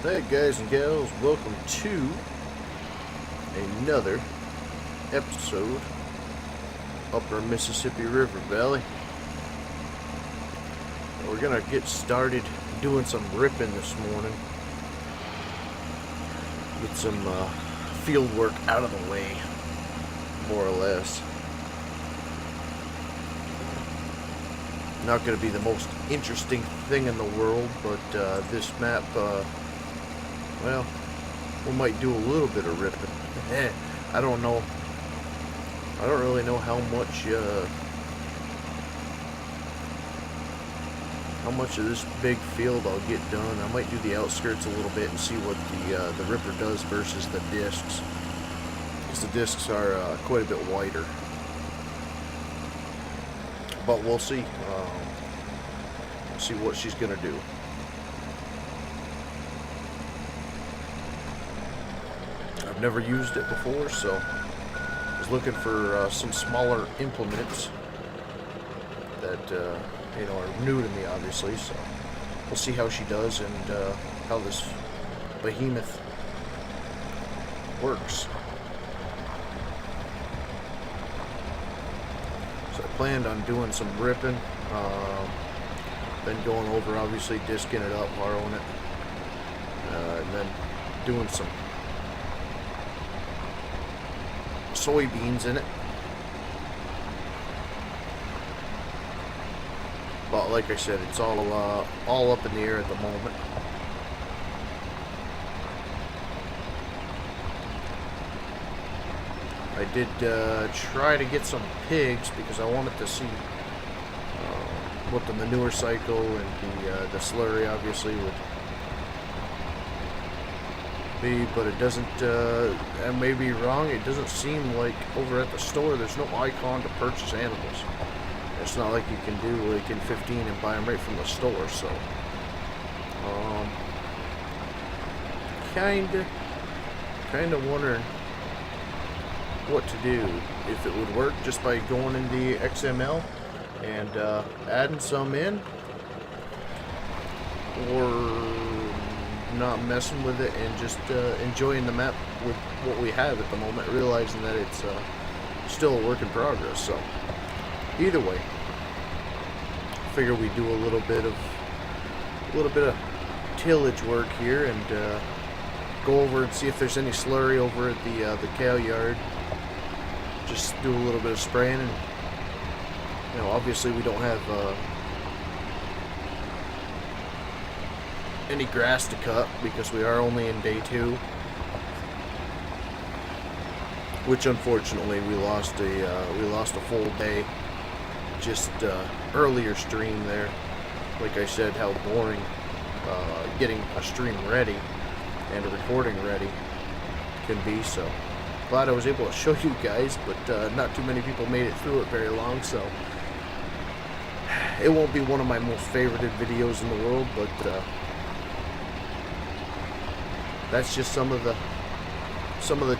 Hey guys and gals, welcome to another episode Upper Mississippi River Valley. We're gonna get started doing some ripping this morning. Get some field work out of the way, more or less. Not gonna be the most interesting thing in the world, but this map, well, we might do a little bit of ripping. I don't know. I don't really know how much of this big field I'll get done. I might do the outskirts a little bit and see what the ripper does versus the discs, because the discs are quite a bit wider. But we'll see. See what she's gonna do. I've never used it before, so I was looking for some smaller implements that are new to me, obviously. So we'll see how she does and how this behemoth works. So I planned on doing some ripping, then going over, obviously disking it up, borrowing it, and then doing some soybeans in it. But like I said, it's all up in the air at the moment. I did try to get some pigs because I wanted to see what the manure cycle and the slurry obviously would be, but it doesn't, I may be wrong, it doesn't seem like over at the store there's no icon to purchase animals. It's not like you can do like in 15 and buy them right from the store, so kinda wondering what to do, if it would work just by going in the XML and adding some in, or not messing with it and just enjoying the map with what we have at the moment, realizing that it's still a work in progress. So either way, I figure we do a little bit of tillage work here and go over and see if there's any slurry over at the cow yard. Just do a little bit of spraying, and obviously we don't have any grass to cut because we are only in day 2, which unfortunately we lost a full day. Just earlier stream there, like I said, how boring getting a stream ready and a recording ready can be. So glad I was able to show you guys, but not too many people made it through it very long, so it won't be one of my most favorited videos in the world, but that's just some of the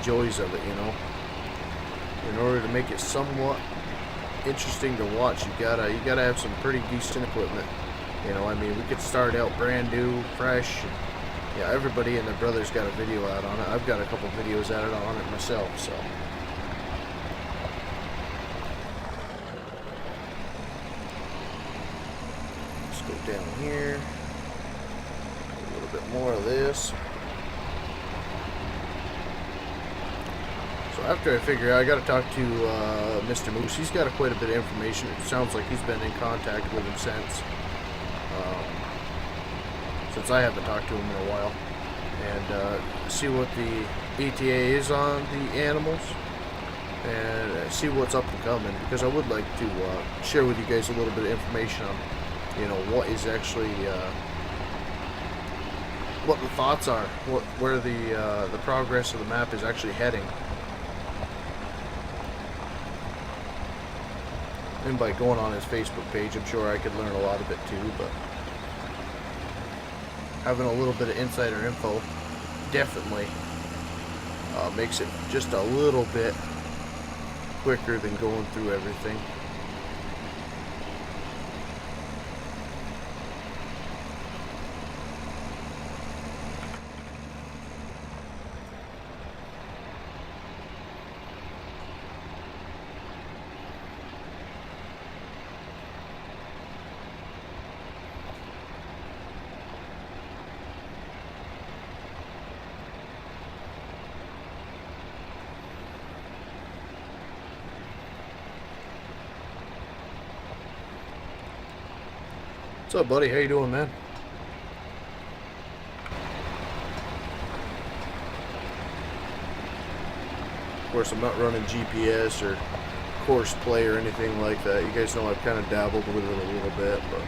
joys of it, In order to make it somewhat interesting to watch, you gotta have some pretty decent equipment. I mean, we could start out brand new, fresh. Yeah, everybody and their brother's got a video out on it. I've got a couple videos out on it myself, so. Let's go down here. A little bit more of this. So after I figure I got to talk to Mr. Moose. He's got quite a bit of information. It sounds like he's been in contact with him since I haven't talked to him in a while, and see what the ETA is on the animals and see what's up and coming, because I would like to share with you guys a little bit of information on what is actually what the thoughts are, where the progress of the map is actually heading. And by going on his Facebook page, I'm sure I could learn a lot of it too, but having a little bit of insider info definitely makes it just a little bit quicker than going through everything. up, buddy? How you doing, man? Of course, I'm not running GPS or course play or anything like that. You guys know I've kind of dabbled with it a little bit, but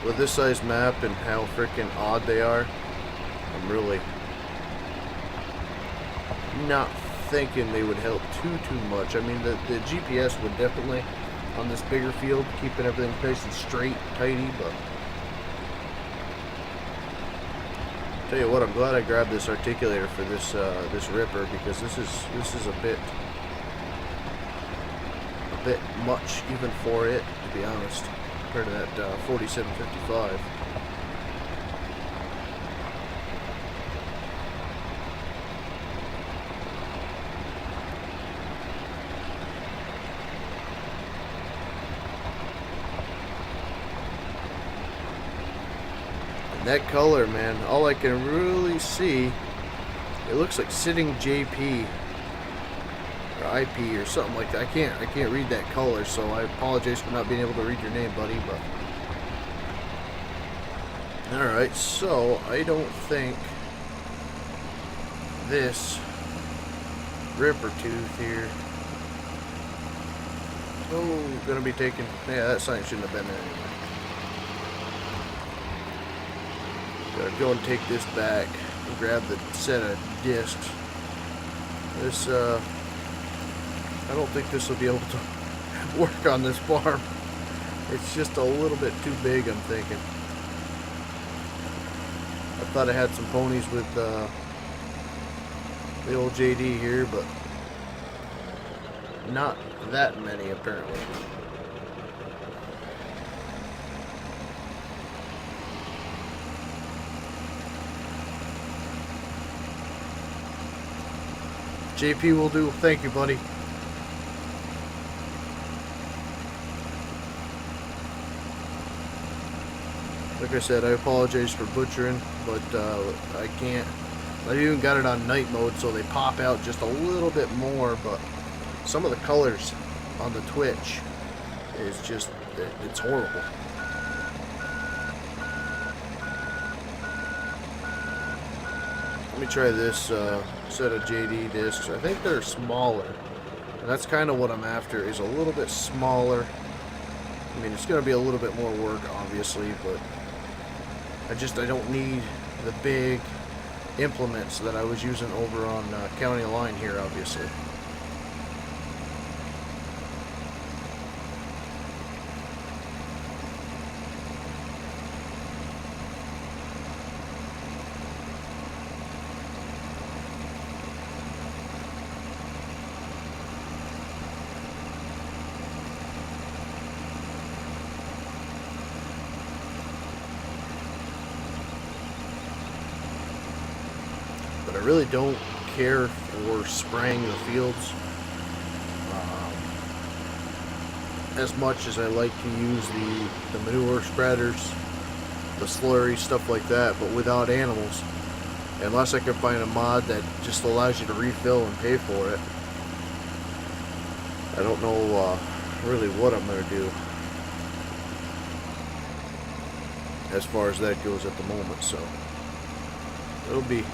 with this size map and how freaking odd they are, I'm really not thinking they would help too much. I mean, the GPS would definitely, on this bigger field, keeping everything nice and straight, tidy, but tell you what, I'm glad I grabbed this articulator for this this ripper, because this is a bit much even for it, to be honest, compared to that 4755. That color, man, all I can really see, it looks like sitting JP or IP or something like that. I can't read that color, so I apologize for not being able to read your name, buddy. But all right, so I don't think this ripper tooth here. Oh, gonna be taken. Yeah, that sign shouldn't have been there anyway. Gotta go and take this back and grab the set of discs. This, I don't think this will be able to work on this farm. It's just a little bit too big, I'm thinking. I thought I had some ponies with the old JD here, but not that many apparently. JP will do. Thank you, buddy. Like I said, I apologize for butchering, but I can't. I even got it on night mode, so they pop out just a little bit more, but some of the colors on the Twitch is just, it's horrible. Let me try this set of JD discs. I think they're smaller, and that's kind of what I'm after, is a little bit smaller. I mean, it's going to be a little bit more work, obviously, but I don't need the big implements that I was using over on County Line here, obviously. But I really don't care for spraying the fields as much as I like to use the manure spreaders, the slurry, stuff like that, but without animals. Unless I can find a mod that just allows you to refill and pay for it. I don't know really what I'm going to do as far as that goes at the moment, so it'll be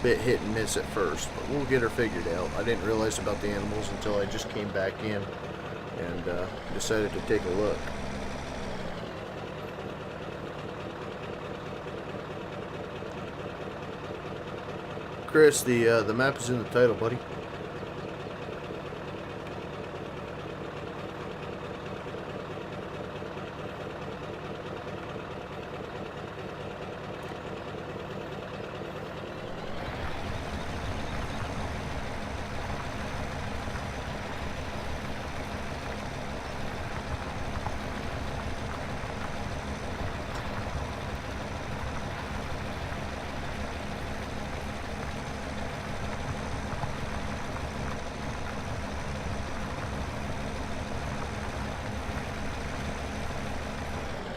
bit hit and miss at first, but we'll get her figured out. I didn't realize about the animals until I just came back in and decided to take a look. Chris, the map is in the title, buddy.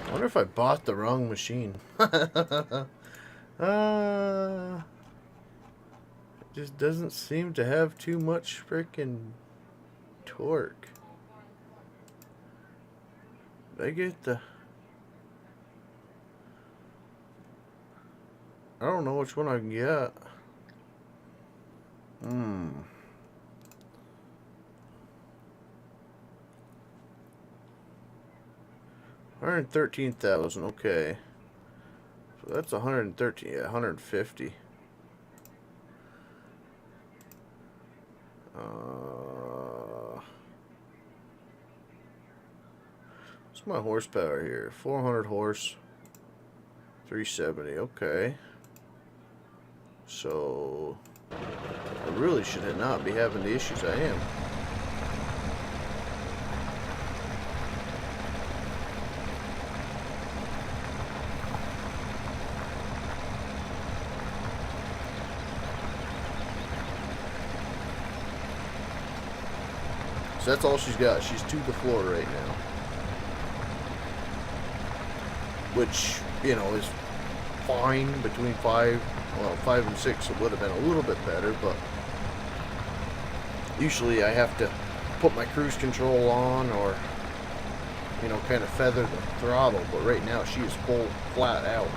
I wonder if I bought the wrong machine. It just doesn't seem to have too much freaking torque. Did I get the... I don't know which one I can get. 113,000, okay. So that's 113, yeah, 150. What's my horsepower here? 400 horse, 370, okay. So, I really should not be having the issues I am. So that's all she's got. She's to the floor right now. Which, you know, is fine between 5 and 6. It would have been a little bit better, but usually I have to put my cruise control on or, you know, kind of feather the throttle. But right now she is full flat out.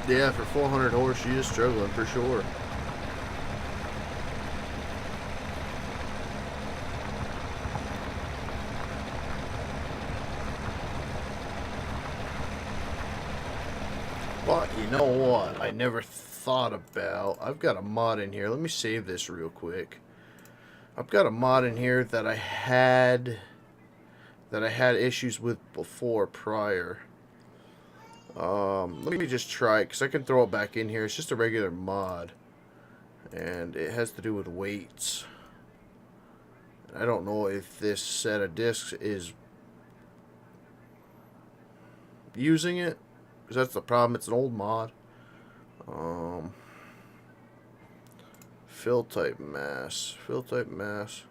Yeah, for 400 horse, she is struggling for sure. But you know what? I never thought about. I've got a mod in here. Let me save this real quick. I've got a mod in here that I had issues with before prior. Let me just try it, because I can throw it back in here. It's just a regular mod. And it has to do with weights. I don't know if this set of discs is using it, because that's the problem. It's an old mod. Fill type mass. Fill type mass.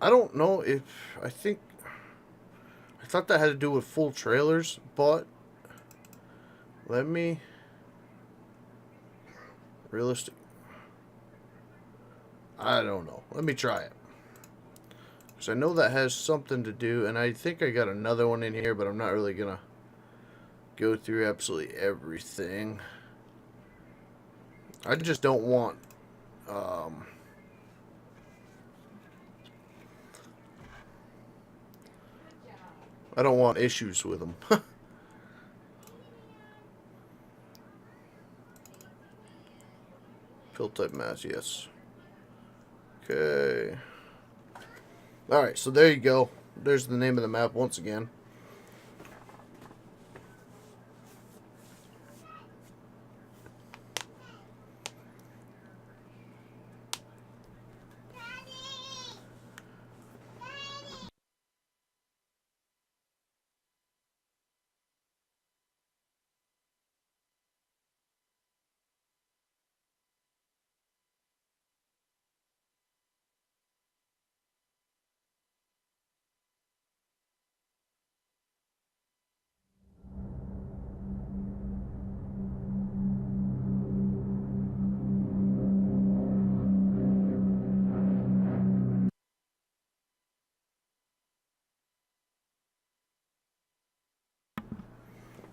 I don't know if... I thought that had to do with full trailers, but... Let me... Realistic... I don't know. Let me try it. Because I know that has something to do, and I think I got another one in here, but I'm not really going to go through absolutely everything. I just don't want... I don't want issues with them. Fill type mass, yes. Okay. Alright, so there you go. There's the name of the map once again.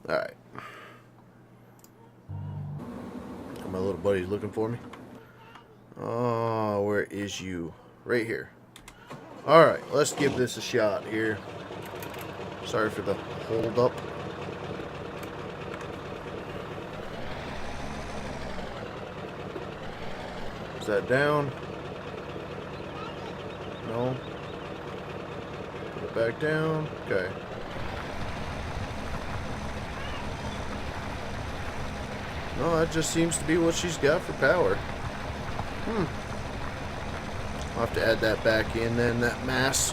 Alright. My little buddy's looking for me. Oh, where is you? Right here. Alright, let's give this a shot here. Sorry for the hold up. Is that down? No. Put it back down. Okay. No, that just seems to be what she's got for power. I'll have to add that back in then, that mass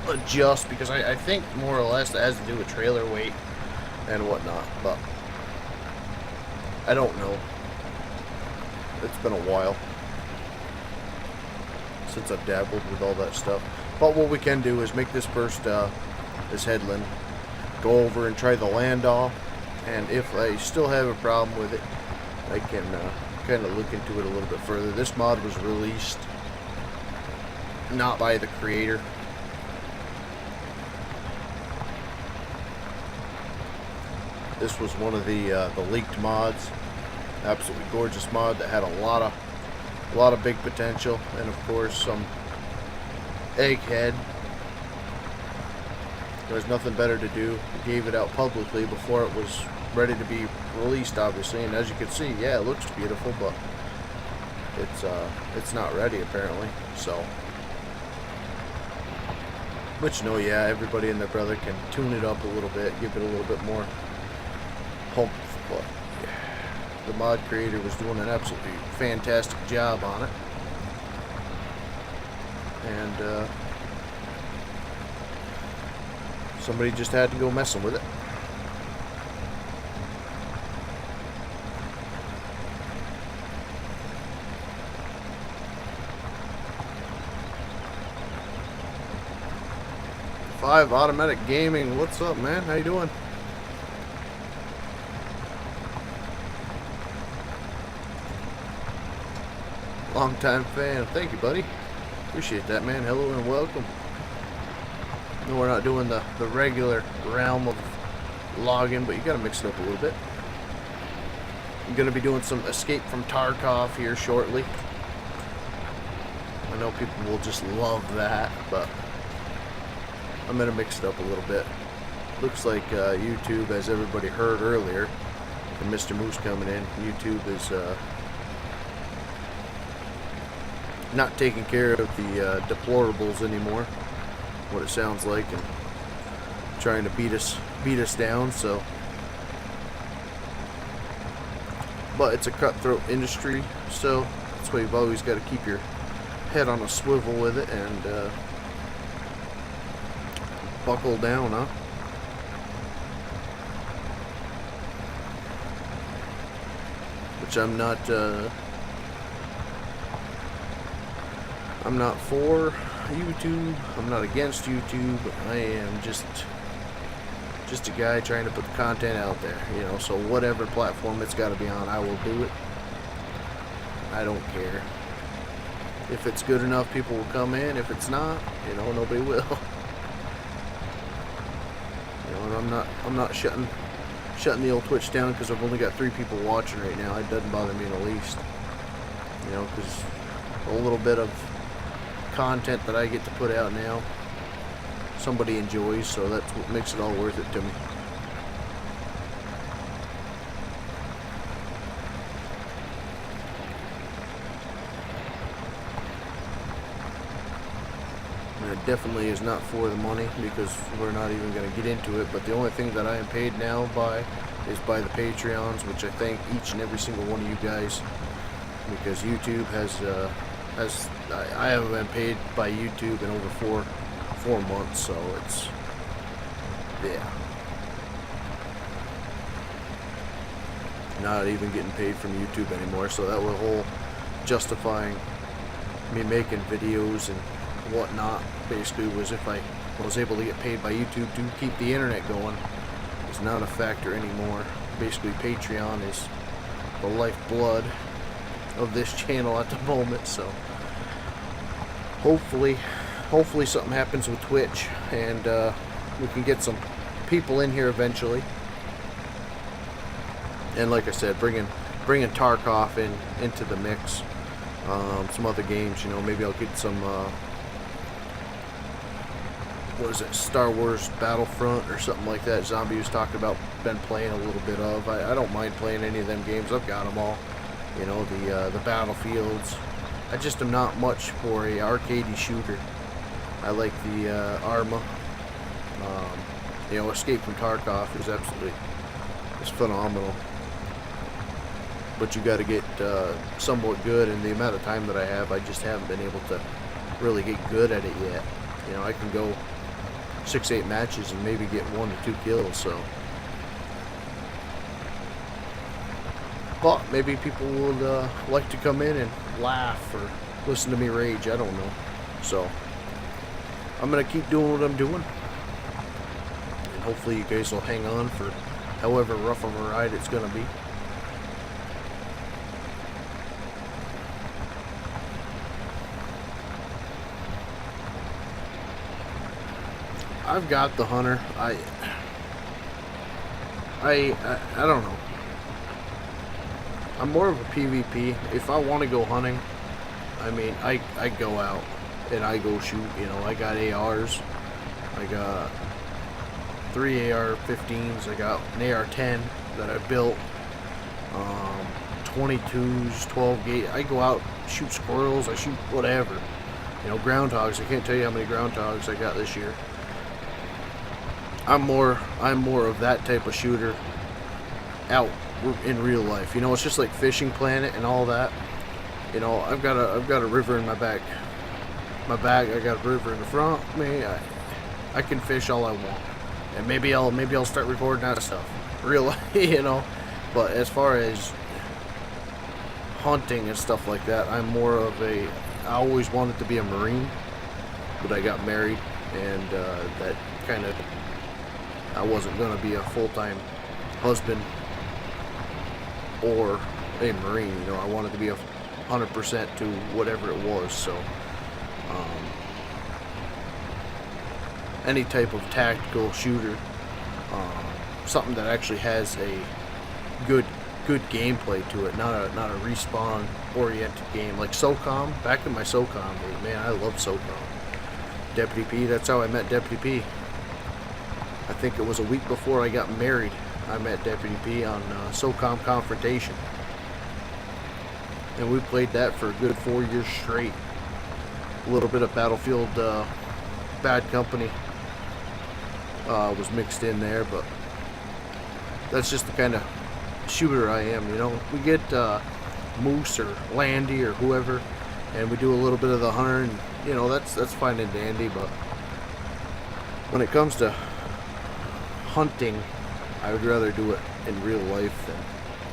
adjust, because I think more or less that has to do with trailer weight and whatnot, but I don't know. It's been a while since I've dabbled with all that stuff. But what we can do is make this first, this headland, go over and try the land off, and if I still have a problem with it, I can kind of look into it a little bit further. This mod was released not by the creator. This was one of the leaked mods. Absolutely gorgeous mod that had a lot of big potential, and of course some egghead. There's nothing better to do. He gave it out publicly before it was ready to be released, obviously, and as you can see, yeah, it looks beautiful, but it's not ready apparently. So, but you know, yeah, everybody and their brother can tune it up a little bit, give it a little bit more pump, but the mod creator was doing an absolutely fantastic job on it, and somebody just had to go messing with it. Five Automatic Gaming, what's up, man? How you doing? Long time fan. Thank you, buddy. Appreciate that, man. Hello and welcome. No, we're not doing the regular realm of login, but you gotta mix it up a little bit. I'm gonna be doing some Escape from Tarkov here shortly. I know people will just love that, but I'm gonna mix it up a little bit. Looks like YouTube, as everybody heard earlier from Mr. Moose coming in, YouTube is not taking care of the deplorables anymore, what it sounds like, and trying to beat us down. So, but it's a cutthroat industry, so that's why you've always got to keep your head on a swivel with it and buckle down, huh? Which I'm not for YouTube. I'm not against YouTube. I am just a guy trying to put the content out there, you know. So whatever platform it's got to be on, I will do it. I don't care. If it's good enough, people will come in. If it's not, you know, nobody will. I'm not shutting the old Twitch down because I've only got 3 people watching right now. It doesn't bother me in the least, you know, because a little bit of content that I get to put out now, somebody enjoys, so that's what makes it all worth it to me. It definitely is not for the money, because we're not even going to get into it, but the only thing that I am paid now is by the Patreons, which I thank each and every single one of you guys, because YouTube I haven't been paid by YouTube in over four months, so it's, yeah, not even getting paid from YouTube anymore. So that was whole justifying me making videos and whatnot basically was if I was able to get paid by YouTube to keep the internet going. It's not a factor anymore. Basically, Patreon is the lifeblood of this channel at the moment. So hopefully something happens with Twitch and we can get some people in here eventually. And like I said, bringing Tarkov into the mix. Some other games, you know, maybe I'll get some what is it, Star Wars Battlefront or something like that. Zombie was talking about, been playing a little bit of. I don't mind playing any of them games. I've got them all. You know, the Battlefields. I just am not much for a arcadey shooter. I like the Arma. You know, Escape from Tarkov is absolutely, it's phenomenal. But you got to get somewhat good, and the amount of time that I have, I just haven't been able to really get good at it yet. You know, I can go 6-8 matches and maybe get 1 to 2 kills, so. But maybe people would like to come in and laugh or listen to me rage, I don't know. So, I'm going to keep doing what I'm doing. And hopefully you guys will hang on for however rough of a ride it's going to be. I've got the hunter. I don't know. I'm more of a PvP. If I want to go hunting, I mean, I go out and I go shoot. You know, I got ARs. I got 3 AR-15s. I got an AR-10 that I built. 22s, 12 gauge. I go out, shoot squirrels. I shoot whatever. You know, groundhogs. I can't tell you how many groundhogs I got this year. I'm more of that type of shooter out in real life. You know, it's just like Fishing Planet and all that. You know, I've got a river in my back. I got a river in the front of me. I can fish all I want, and maybe I'll start recording that stuff. Real, you know. But as far as hunting and stuff like that, I'm more of a. I always wanted to be a Marine, but I got married, and that kind of. I wasn't going to be a full-time husband or a Marine. You know, I wanted to be 100% to whatever it was. So, any type of tactical shooter, something that actually has a good gameplay to it, not a respawn-oriented game like SOCOM. Back in my SOCOM days, man, I loved SOCOM. Deputy P. That's how I met Deputy P. I think it was a week before I got married. I met Deputy P on SOCOM Confrontation. And we played that for a good 4 years straight. A little bit of Battlefield Bad Company was mixed in there, but that's just the kind of shooter I am, you know. We get Moose or Landy or whoever, and we do a little bit of the hunter, and, you know, that's fine and dandy, but when it comes to hunting, I would rather do it in real life than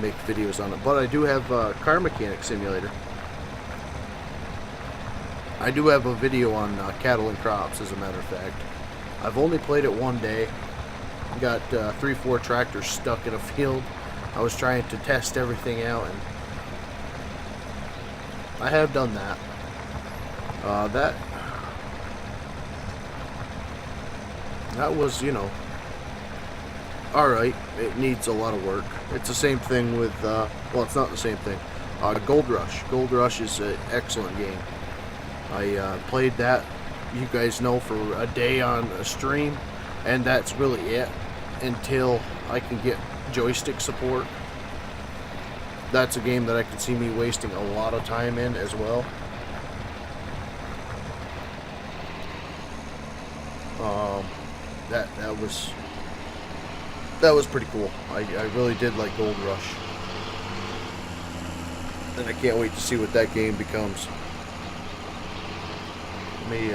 make videos on it. But I do have Car Mechanic Simulator. I do have a video on cattle and crops, as a matter of fact. I've only played it one day. Got 3-4 tractors stuck in a field. I was trying to test everything out, and I have done that. That was, you know, alright. It needs a lot of work. It's the same thing with, well, it's not the same thing. Gold Rush. Gold Rush is an excellent game. I played that, you guys know, for a day on a stream, and that's really it until I can get joystick support. That's a game that I can see me wasting a lot of time in as well. That was pretty cool. I really did like Gold Rush, and I can't wait to see what that game becomes. Let me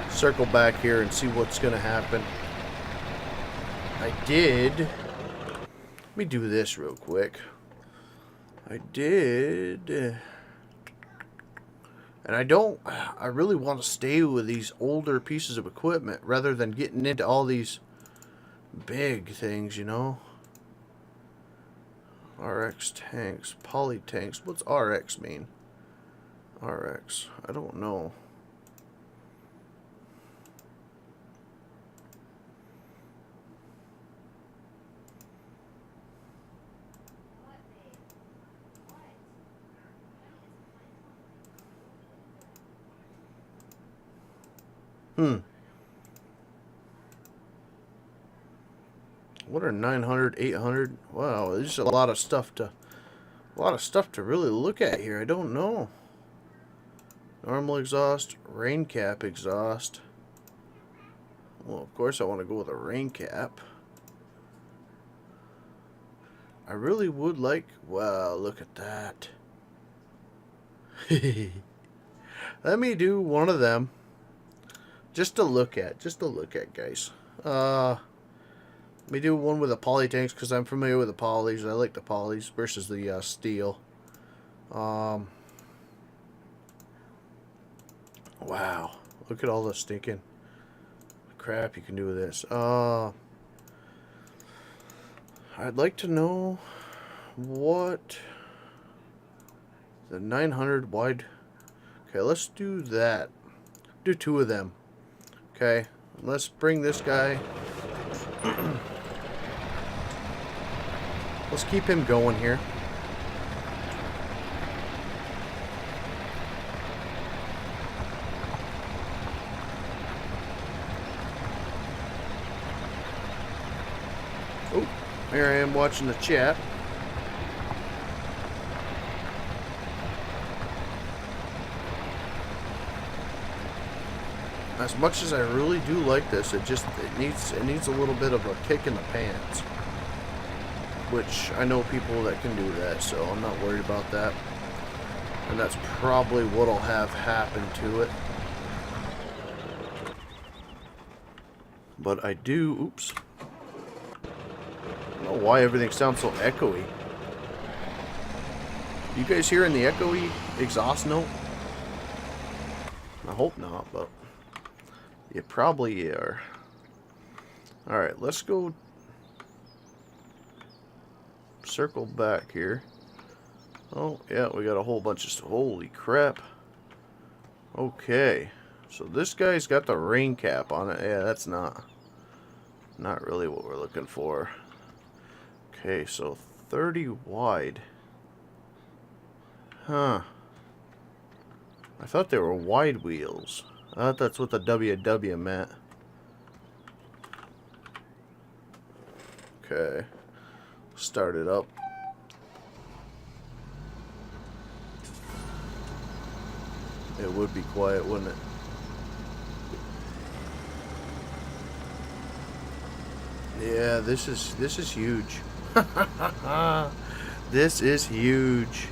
circle back here and see what's going to happen. Let me do this real quick. And I really want to stay with these older pieces of equipment rather than getting into all these big things, you know. RX tanks, poly tanks. What's RX mean? RX, I don't know. What are 900, 800? Wow, there's just a lot of stuff to A lot of stuff to really look at here. I don't know. Normal exhaust, rain cap exhaust. Well, of course I want to go with a rain cap. I really would like... Wow, look at that. Let me do one of them. Just to look at. Just to look at, guys. Let me do one with the poly tanks because I'm familiar with the polys. I like the polys versus the steel. Wow. Look at all the stinking crap you can do with this. I'd like to know what the 900 wide. Okay, let's do that. Do two of them. Okay, let's bring this guy. Let's keep him going here. Oh, here I am watching the chat. As much as I really do like this, it needs a little bit of a kick in the pants. Which I know people that can do that, so I'm not worried about that. And that's probably what'll have happen to it. But I do, oops. I don't know why everything sounds so echoey. You guys hearing the echoey exhaust note? I hope not, but you probably are. Alright, let's go circle back here. Oh, yeah, we got a whole bunch of... Holy crap. Okay. So this guy's got the rain cap on it. Yeah, that's not really what we're looking for. Okay, so 30 wide. Huh. I thought they were wide wheels. I thought that's what the WW meant. Okay. Start it up. It would be quiet, wouldn't it? Yeah, this is huge. This is huge.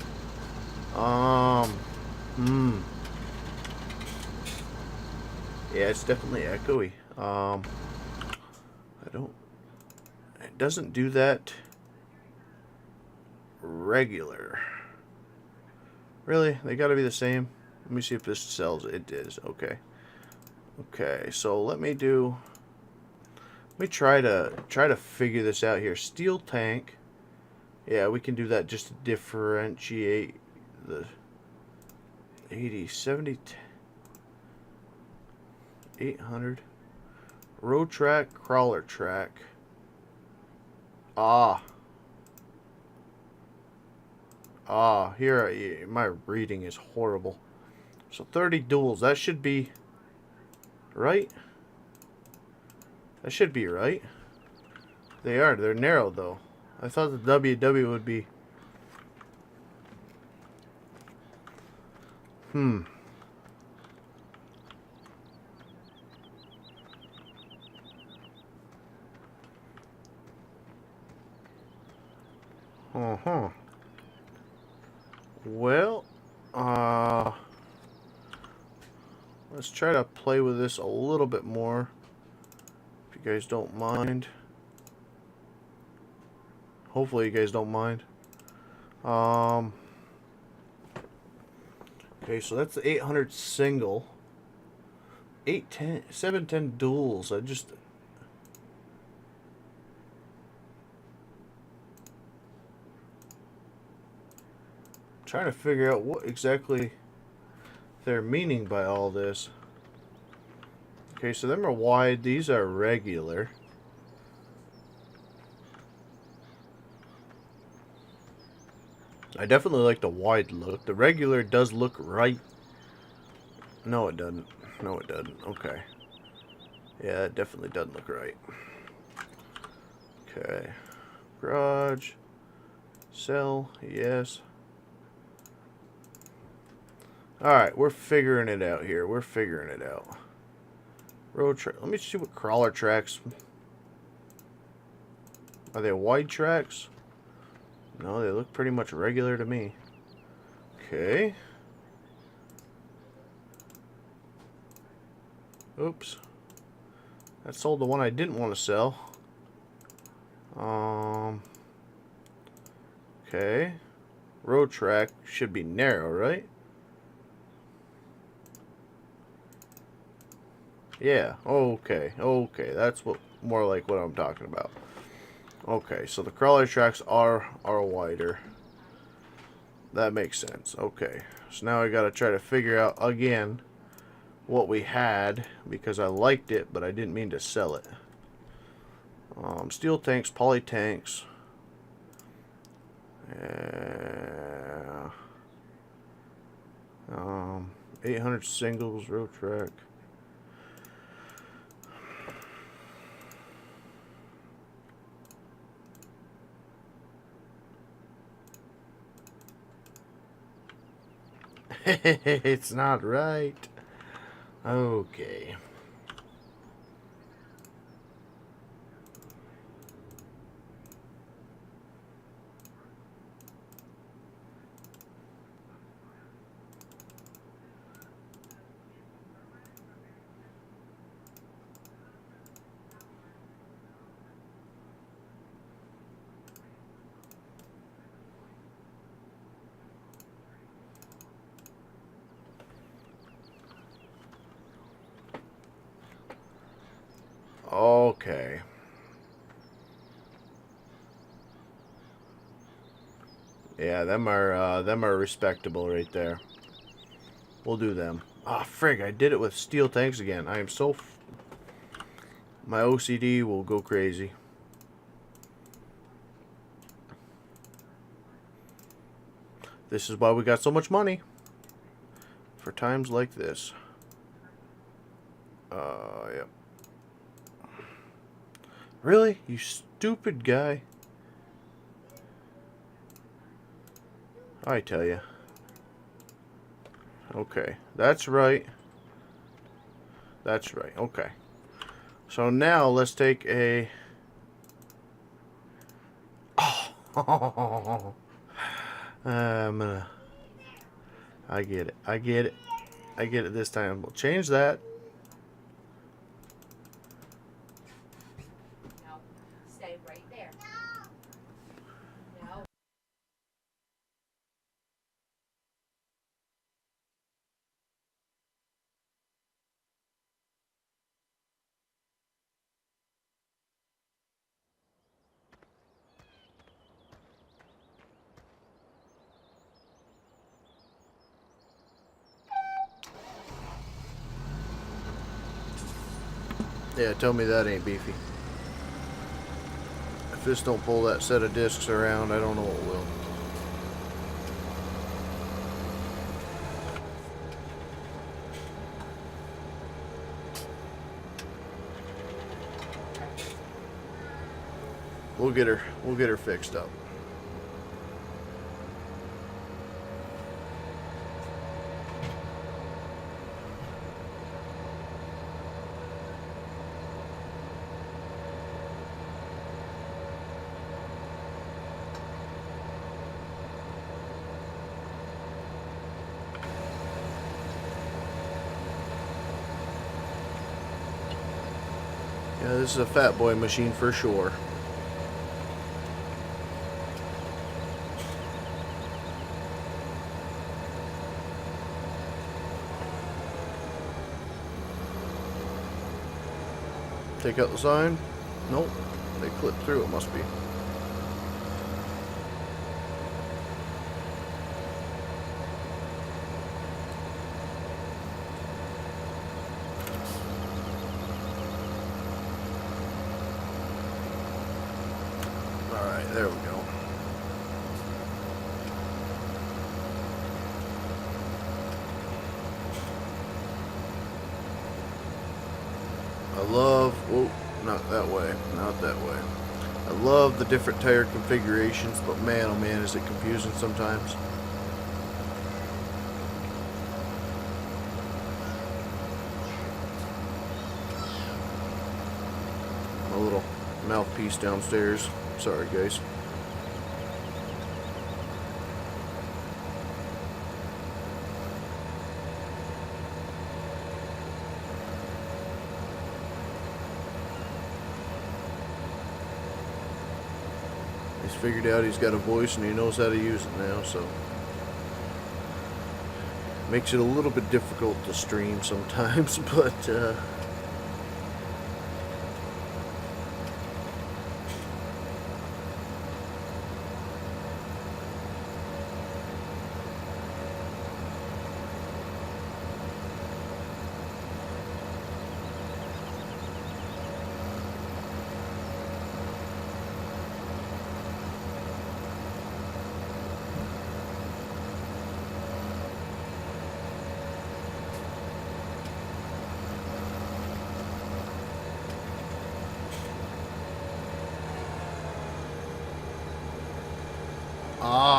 Yeah, it's definitely echoey. It doesn't do that regular. Really? They gotta be the same? Let me see if this sells. It is. Okay. Okay, so let me try to figure this out here. Steel tank. Yeah, we can do that just to differentiate the 80, 70, 800. Road track, crawler track. Here, my reading is horrible. So 30 duals, that should be right. That should be right. They're narrow though. I thought the WW would be. Well, let's try to play with this a little bit more, if you guys don't mind. Hopefully you guys don't mind. Okay, so that's the 800 single. 710 duals. Trying to figure out what exactly they're meaning by all this. Okay, so them are wide, these are regular. I definitely like the wide look. The regular does look right. No, it doesn't. No, it doesn't. Okay. Yeah, it definitely doesn't look right. Okay. Garage. Sell, yes. Alright, we're figuring it out here. We're figuring it out. Road track. Let me see what crawler tracks. Are they wide tracks? No, they look pretty much regular to me. Okay. Oops. That sold the one I didn't want to sell. Okay. Road track should be narrow, right? Yeah. Okay. Okay. That's what more like what I'm talking about. Okay. So the crawler tracks are wider. That makes sense. Okay. So now I got to try to figure out again what we had because I liked it, but I didn't mean to sell it. Steel tanks, poly tanks. 800 singles, road track. It's not right. Okay. Okay. Yeah, them are respectable right there. We'll do them. Ah, frig, I did it with steel tanks again. I am so... my OCD will go crazy. This is why we got so much money. For times like this. Yep. Really? You stupid guy. I tell you. Okay. That's right. That's right. Okay. So now let's take a... Oh. I'm gonna... I get it. I get it. I get it this time. We'll change that. No. Stay right there. No. Yeah, tell me that ain't beefy. If this don't pull that set of discs around, I don't know what will. We'll get her fixed up. Yeah, this is a fat boy machine for sure. Take out the sign? Nope. They clip through, it must be. Alright, there we go. I love... Whoa, not that way. Not that way. I love the different tire configurations, but man, oh man, is it confusing sometimes. My little mouthpiece downstairs. Sorry, guys. He's figured out he's got a voice and he knows how to use it now, so makes it a little bit difficult to stream sometimes, but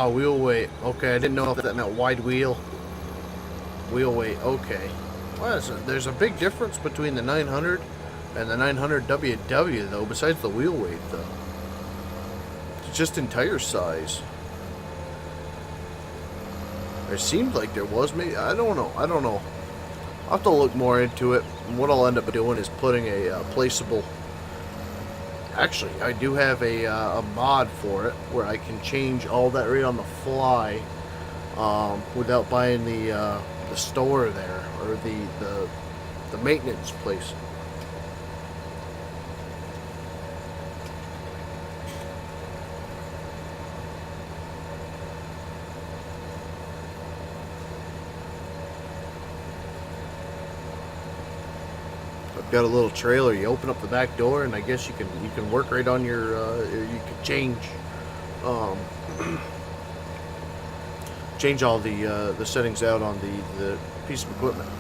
wheel weight. Okay, I didn't know if that meant wide wheel. Wheel weight, okay. Well, there's a big difference between the 900 and the 900 WW, though, besides the wheel weight, though. It's just in tire size. It seemed like there was, maybe. I don't know. I'll have to look more into it. What I'll end up doing is putting a placeable... Actually, I do have a mod for it where I can change all that right on the fly without buying the store there or the maintenance place. Got a little trailer. You open up the back door, and I guess you can work right on your. You can change, change all the settings out on the piece of equipment.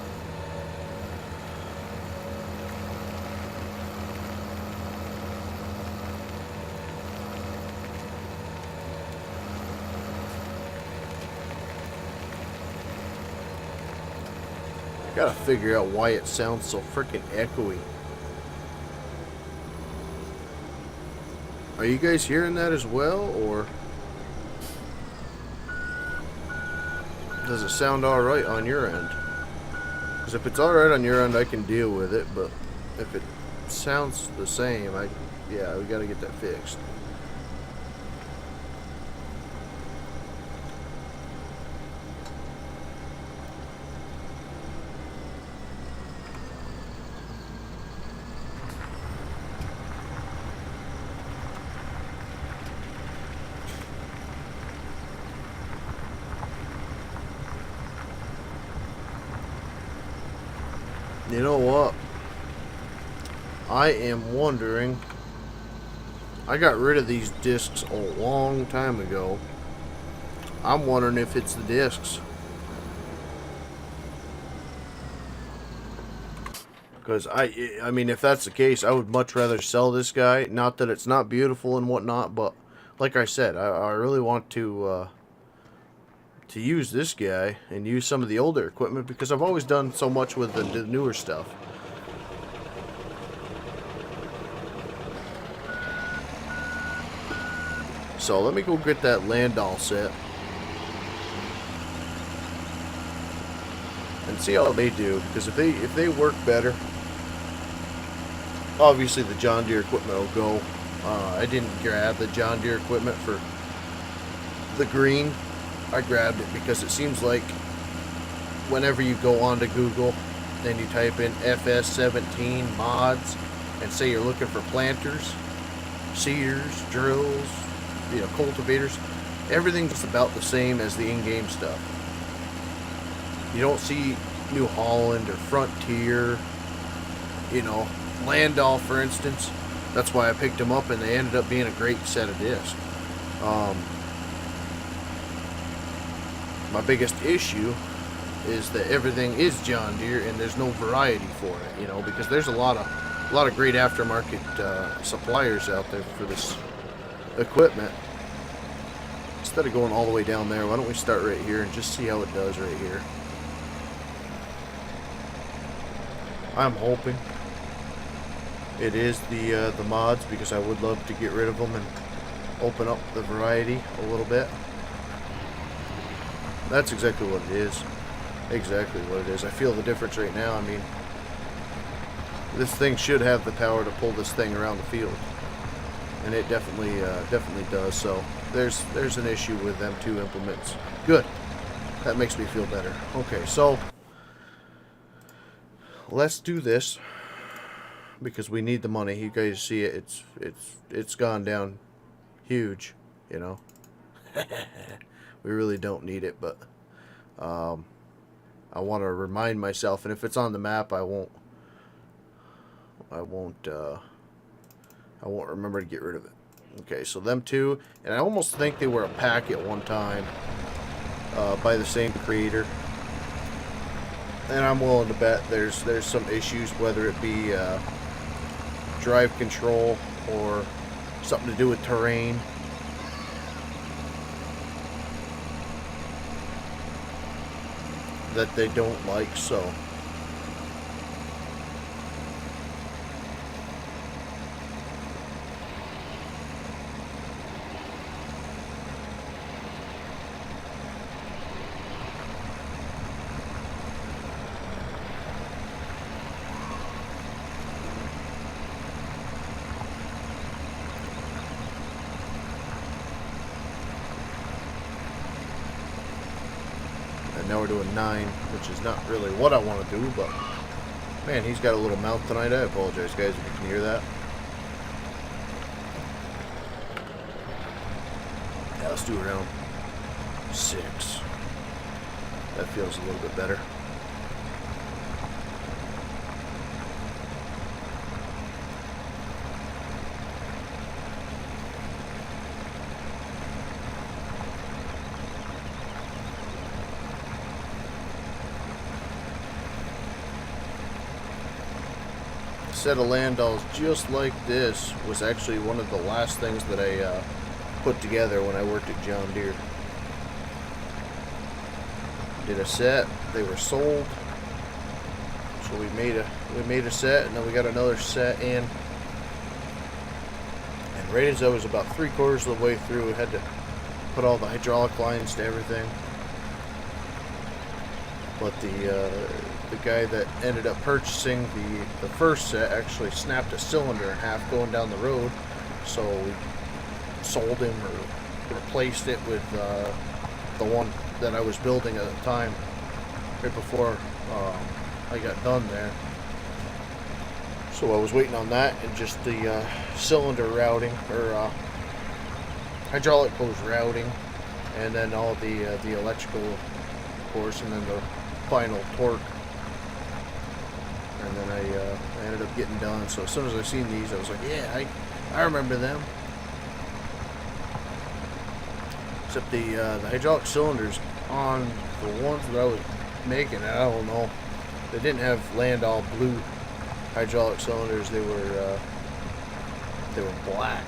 Gotta figure out why it sounds so freaking echoey. Are you guys hearing that as well, or does it sound alright on your end? Because if it's alright on your end, I can deal with it, but if it sounds the same, yeah, we gotta get that fixed. You know what? I am wondering. I got rid of these discs a long time ago. I'm wondering if it's the discs. Because I mean, if that's the case, I would much rather sell this guy. Not that it's not beautiful and whatnot, but like I said, I really want to use this guy and use some of the older equipment because I've always done so much with the newer stuff. So let me go get that Landau set and see how they do, because if they work better, obviously the John Deere equipment will go. I didn't grab the John Deere equipment for the green. I grabbed it because it seems like whenever you go onto Google, then you type in FS17 mods and say you're looking for planters, seeders, drills, cultivators, everything's about the same as the in-game stuff. You don't see New Holland or Frontier, Landau, for instance. That's why I picked them up, and they ended up being a great set of discs. My biggest issue is that everything is John Deere and there's no variety for it, because there's a lot of great aftermarket suppliers out there for this equipment, instead of going all the way down there, why don't we start right here and just see how it does right here. I'm hoping it is the mods, because I would love to get rid of them and open up the variety a little bit. That's exactly what it is. Exactly what it is. I feel the difference right now. I mean, this thing should have the power to pull this thing around the field, and it definitely does. So there's an issue with them two implements. Good. That makes me feel better. Okay, so let's do this because we need the money. You guys see it. It's gone down huge. You know, we really don't need it, but I want to remind myself, and if it's on the map, I won't remember to get rid of it. Okay, so them two, and I almost think they were a pack at one time by the same creator. And I'm willing to bet there's some issues, whether it be drive control or something to do with terrain. That they don't like, so now we're doing 9, which is not really what I want to do, but man, he's got a little mouth tonight. I apologize, guys, if you can hear that. Yeah, let's do around 6. That feels a little bit better. Set of land dolls just like this was actually one of the last things that I put together when I worked at John Deere. Did a set, they were sold, so we made a set, and then we got another set in. And right as I was about 3/4 of the way through, I had to put all the hydraulic lines to everything. But the guy that ended up purchasing the first set actually snapped a cylinder in half going down the road, so we sold him or replaced it with the one that I was building at the time, right before I got done there. So I was waiting on that and just the cylinder routing, or hydraulic hose routing, and then all the electrical, of course, and then the final torque. And then I ended up getting done. So as soon as I seen these, I was like, yeah, I remember them. Except the hydraulic cylinders on the ones that I was making, I don't know, they didn't have Landau blue hydraulic cylinders. They were black.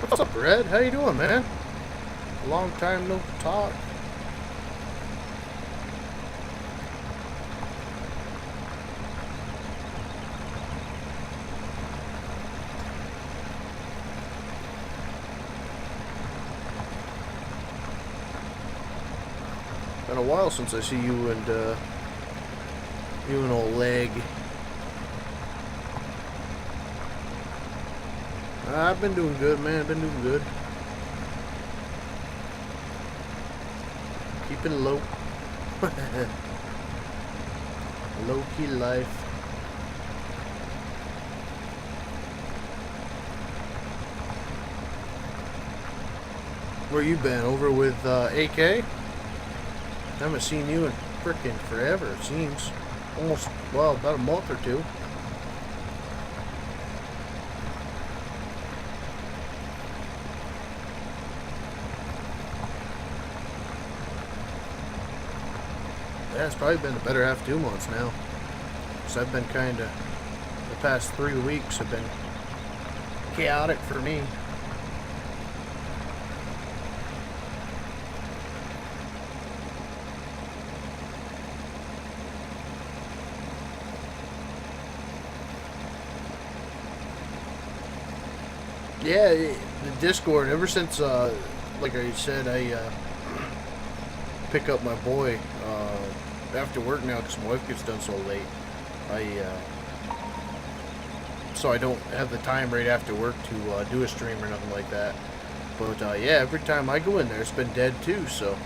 What's up, Red? How you doing, man? Long time no talk. Been a while since I see you and Oleg. I've been doing good, man. I've been doing good. Keeping low. Low-key life. Where you been? Over with AK? I haven't seen you freaking forever, it seems. Almost, well, about a month or two. Yeah, it's probably been the better half 2 months now. So I've been kind of, the past 3 weeks have been chaotic for me. Yeah, the Discord, ever since, like I said, I pick up my boy after work now because my wife gets done so late. So I don't have the time right after work to do a stream or nothing like that. But yeah, every time I go in there, it's been dead too. So,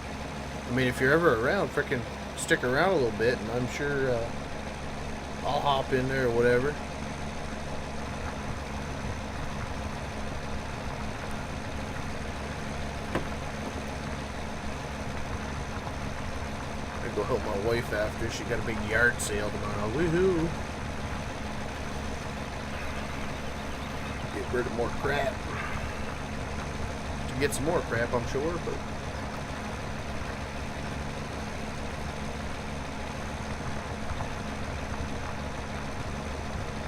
I mean, if you're ever around, frickin' stick around a little bit, and I'm sure I'll hop in there or whatever. Go help my wife after. She got a big yard sale tomorrow. Woohoo! Get rid of more crap. To get some more crap, I'm sure, but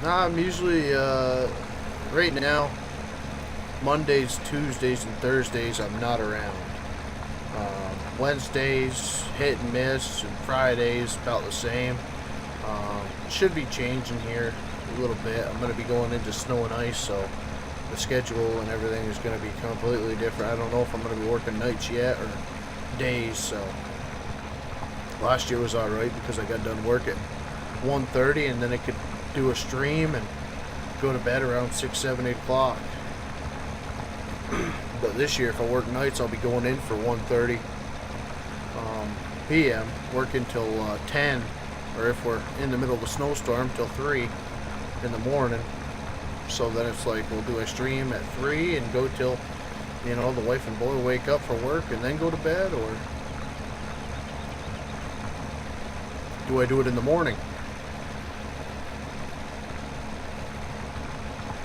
nah, I'm usually right now Mondays, Tuesdays, and Thursdays I'm not around. Wednesdays hit and miss, and Fridays about the same. Should be changing here a little bit. I'm going to be going into snow and ice, so the schedule and everything is going to be completely different. I don't know if I'm going to be working nights yet or days. So last year was all right because I got done work at 1:30, and then I could do a stream and go to bed around 6, 7, 8 o'clock. But this year, if I work nights, I'll be going in for 1:30 p.m. working till 10, or if we're in the middle of a snowstorm, till 3 in the morning. So then it's like, we'll do a stream at 3 and go till, you know, the wife and boy wake up for work and then go to bed, or do I do it in the morning?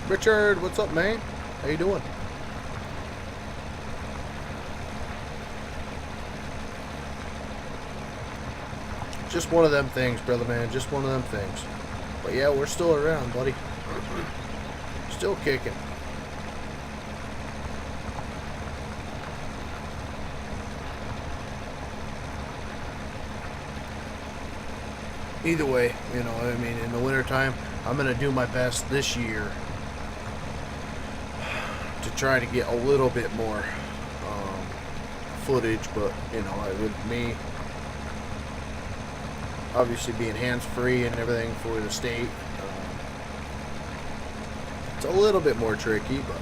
Richard, what's up, man? How you doing? Just one of them things, brother man. Just one of them things. But yeah, we're still around, buddy. Still kicking. Either way, you know, I mean, in the wintertime, I'm going to do my best this year to try to get a little bit more footage, but, you know, with me obviously being hands-free and everything for the state, it's a little bit more tricky, but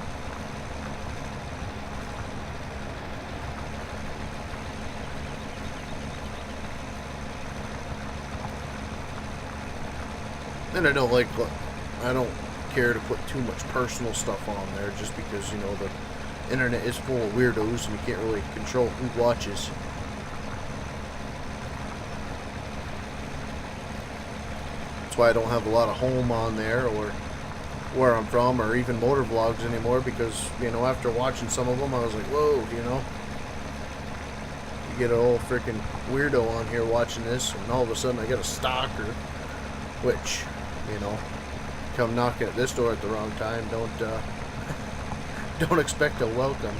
and I don't care to put too much personal stuff on there, just because, you know, the internet is full of weirdos and you can't really control who watches. That's why I don't have a lot of home on there, or where I'm from, or even motor vlogs anymore, because, you know, after watching some of them, I was like, whoa, you know, you get an old freaking weirdo on here watching this, and all of a sudden I get a stalker, which, you know, come knocking at this door at the wrong time, don't expect a welcome.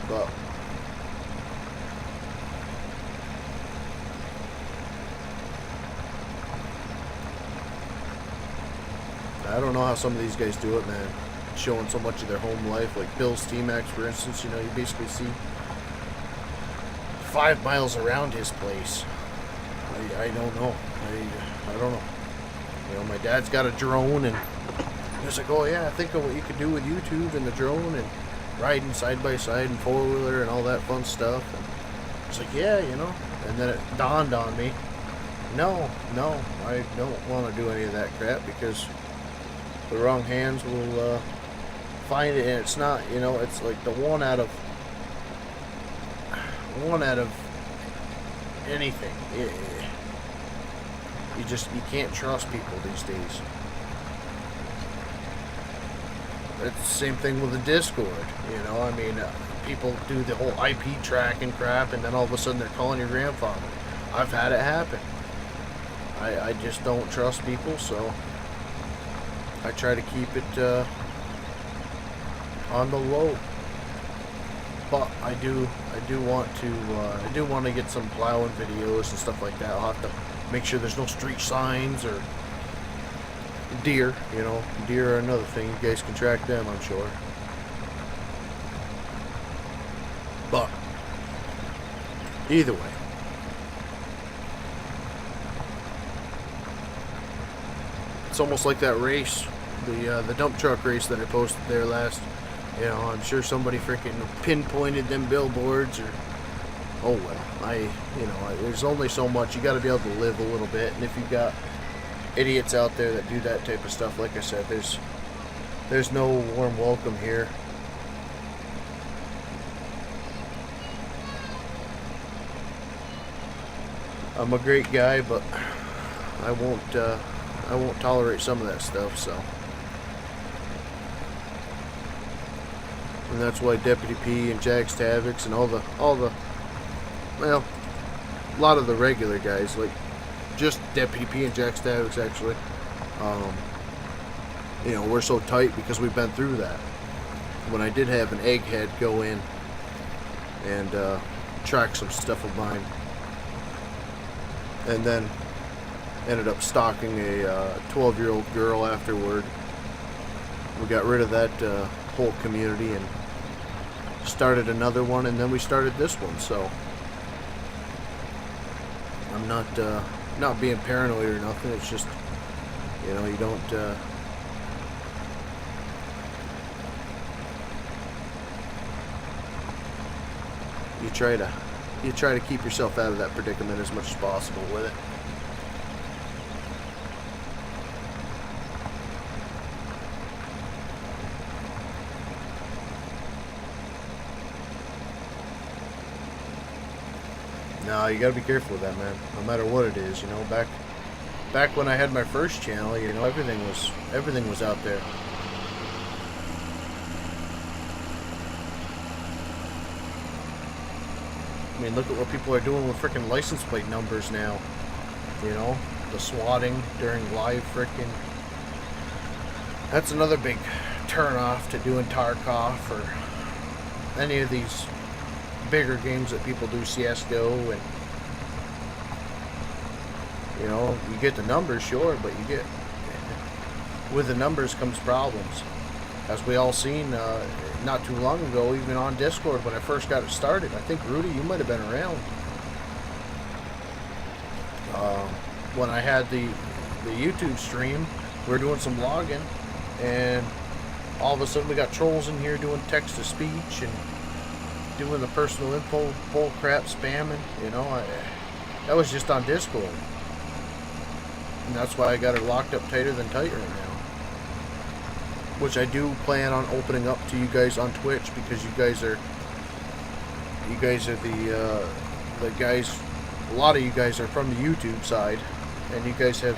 But I don't know how some of these guys do it, man. Showing so much of their home life, like Bill's T-Max, for instance. You know, you basically see 5 miles around his place. I don't know. I don't know. You know, my dad's got a drone, and he was like, oh yeah, think of what you could do with YouTube and the drone and riding side by side and four-wheeler and all that fun stuff. And I was like, yeah, you know. And then it dawned on me, no, I don't want to do any of that crap, because the wrong hands will find it, and it's not, you know, it's like the one out of anything. You can't trust people these days. It's the same thing with the Discord, you know. I mean, people do the whole IP tracking crap, and then all of a sudden they're calling your grandfather. I've had it happen. I just don't trust people, so I try to keep it on the low. But I do want to get some plowing videos and stuff like that. I'll have to make sure there's no street signs or deer. You know, deer are another thing. You guys can track them, I'm sure. But either way, it's almost like that race, the dump truck race that I posted there last. You know, I'm sure somebody freaking pinpointed them billboards, or oh well. There's only so much. You got to be able to live a little bit, and if you've got idiots out there that do that type of stuff, like I said, there's no warm welcome here. I'm a great guy, but I won't tolerate some of that stuff. So, and that's why Deputy P and Jax Tavix and all the well, a lot of the regular guys, like just Deputy P and Jax Tavix actually, we're so tight because we've been through that. When I did have an egghead go in and track some stuff of mine, and then ended up stalking a 12-year-old girl afterward. We got rid of that whole community and started another one, and then we started this one. So I'm not being paranoid or nothing. It's just, you don't you try to keep yourself out of that predicament as much as possible with it. No, you gotta be careful with that, man. No matter what it is, back when I had my first channel, everything was out there. I mean, look at what people are doing with freaking license plate numbers now. The swatting during live freaking. That's another big turn off to doing Tarkov or any of these bigger games that people do, CSGO, and you get the numbers, sure, but with the numbers comes problems, as we all seen not too long ago, even on Discord when I first got it started. I think Rudy, you might have been around when I had the YouTube stream. We were doing some logging, and all of a sudden we got trolls in here doing text to speech and doing the personal info bull crap, spamming. That was just on Discord, and that's why I got it locked up tighter than tight right now. Which I do plan on opening up to you guys on Twitch, because you guys are the guys. A lot of you guys are from the YouTube side, and you guys have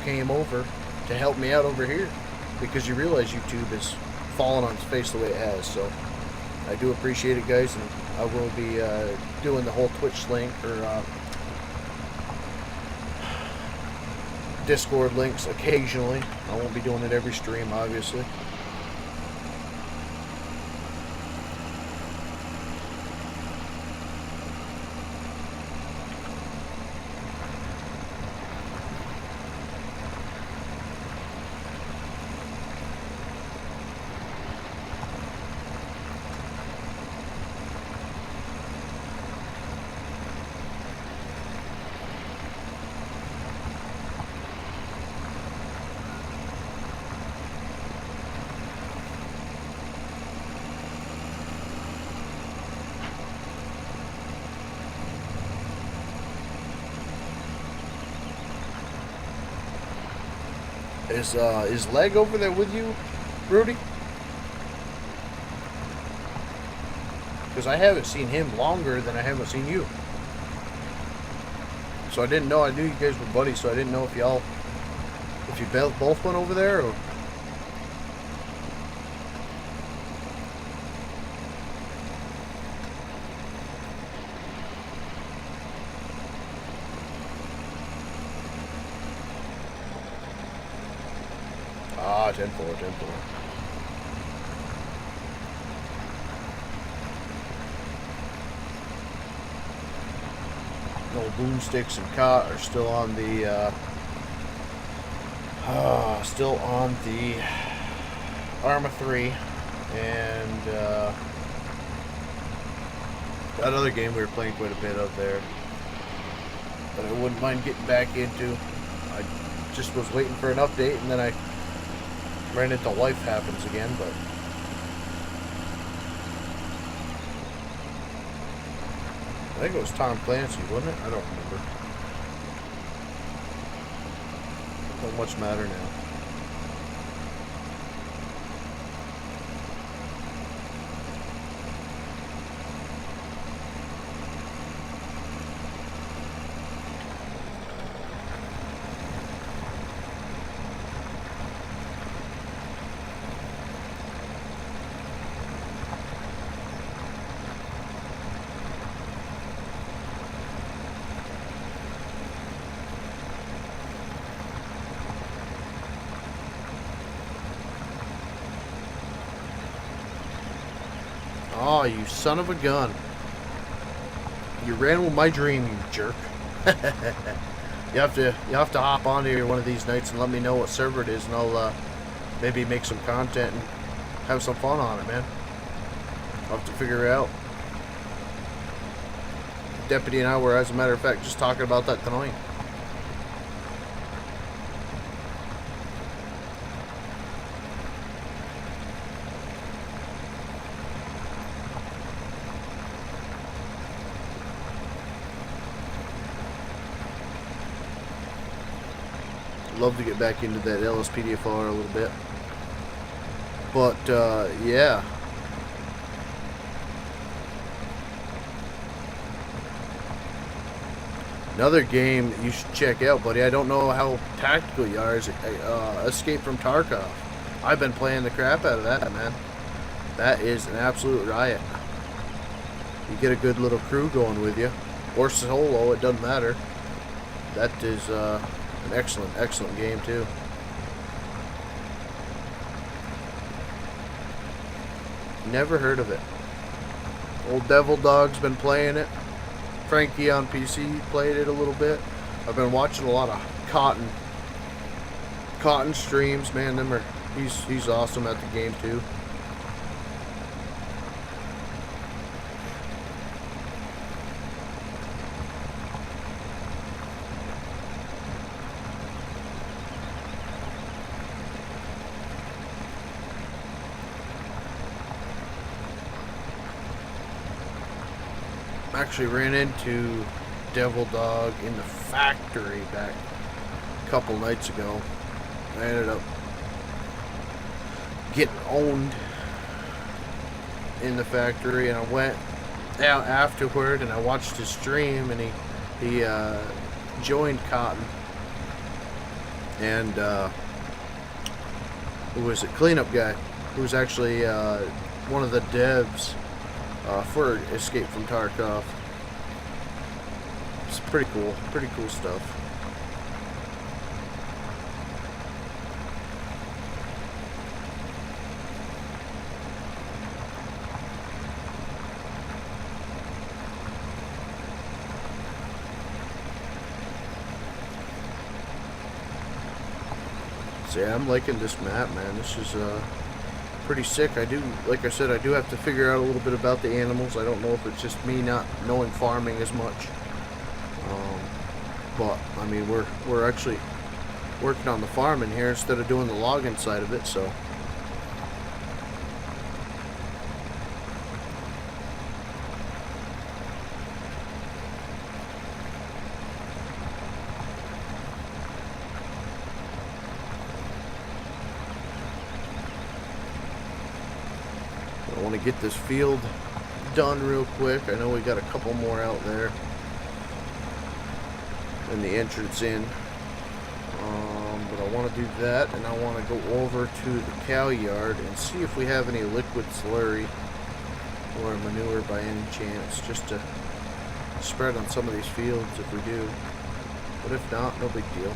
came over to help me out over here, because you realize YouTube has fallen on its face the way it has. So I do appreciate it, guys, and I will be doing the whole Twitch link or Discord links occasionally. I won't be doing it every stream, obviously. Is Leg over there with you, Rudy? Because I haven't seen him longer than I haven't seen you. So I didn't know. I knew you guys were buddies, so I didn't know if you both went over there or. Ah, 10-4, 10-4. No boomsticks and cot are still on the Arma 3, and that other game we were playing quite a bit of there that I wouldn't mind getting back into. I just was waiting for an update, and then I ran into life happens again, but I think it was Tom Clancy, wasn't it? I don't remember. Don't much matter now. Oh, you son of a gun. You ran with my dream, you jerk. You have to hop on here one of these nights and let me know what server it is, and I'll maybe make some content and have some fun on it, man. I'll have to figure it out. Deputy and I were, as a matter of fact, just talking about that tonight. Love to get back into that LSPDFR a little bit, but yeah, another game that you should check out, buddy. I don't know how tactical you are. Is Escape from Tarkov? I've been playing the crap out of that, man. That is an absolute riot. You get a good little crew going with you, or solo, it doesn't matter. That is an excellent game too. Never heard of it. Old Devil Dog's been playing it. Frankie on PC played it a little bit. I've been watching a lot of Cotton streams, man. He's awesome at the game too. Actually ran into Devil Dog in the factory back a couple nights ago. I ended up getting owned in the factory, and I went out afterward and I watched his stream, and he joined Cotton, and who was it? Cleanup guy, who was actually one of the devs for Escape from Tarkov. It's pretty cool stuff. So yeah, I'm liking this map, man. This is pretty sick. Like I said, I do have to figure out a little bit about the animals. I don't know if it's just me not knowing farming as much. But I mean, we're actually working on the farming here instead of doing the logging side of it, so. I want to get this field done real quick. I know we got a couple more out there. and the entrance in. But I want to do that, and I want to go over to the cow yard and see if we have any liquid slurry or manure by any chance, just to spread on some of these fields if we do. But if not, no big deal.